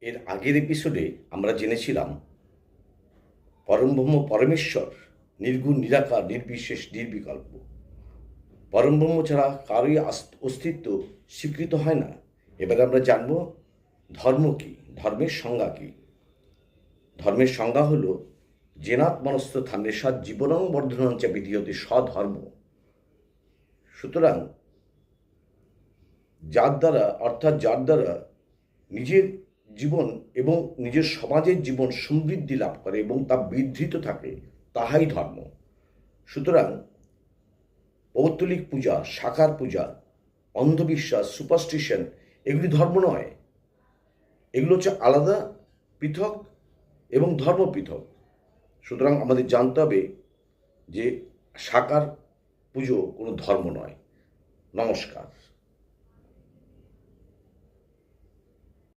এর আগের এপিসোডে আমরা জেনেছিলাম পরমব্রহ্ম পরমেশ্বর নির্গুণ নিরাকার নির্বিশেষ নির্বিকল্প। পরমব্রহ্ম ছাড়া কারোই অস্তিত্ব স্বীকৃত হয় না। এবারে আমরা জানব ধর্ম কী, ধর্মের সংজ্ঞা কী। ধর্মের সংজ্ঞা হল জেনাত্মনস্থ থান্যেষাৎ জীবনং বর্ধনঞ্চ বিধীয়তে স্বধর্ম। সুতরাং যার দ্বারা নিজের জীবন এবং নিজের সমাজের জীবন সমৃদ্ধি লাভ করে এবং তা বিধৃত থাকে, তাহাই ধর্ম। সুতরাং পৌত্তলিক পূজা, সাকার পূজা, অন্ধবিশ্বাস, সুপারস্টিশন এগুলি ধর্ম নয়। এগুলো হচ্ছে আলাদা, পৃথক এবং ধর্ম পৃথক। সুতরাং আমাদের জানতে হবে যে সাকার পুজো কোনো ধর্ম নয়। নমস্কার।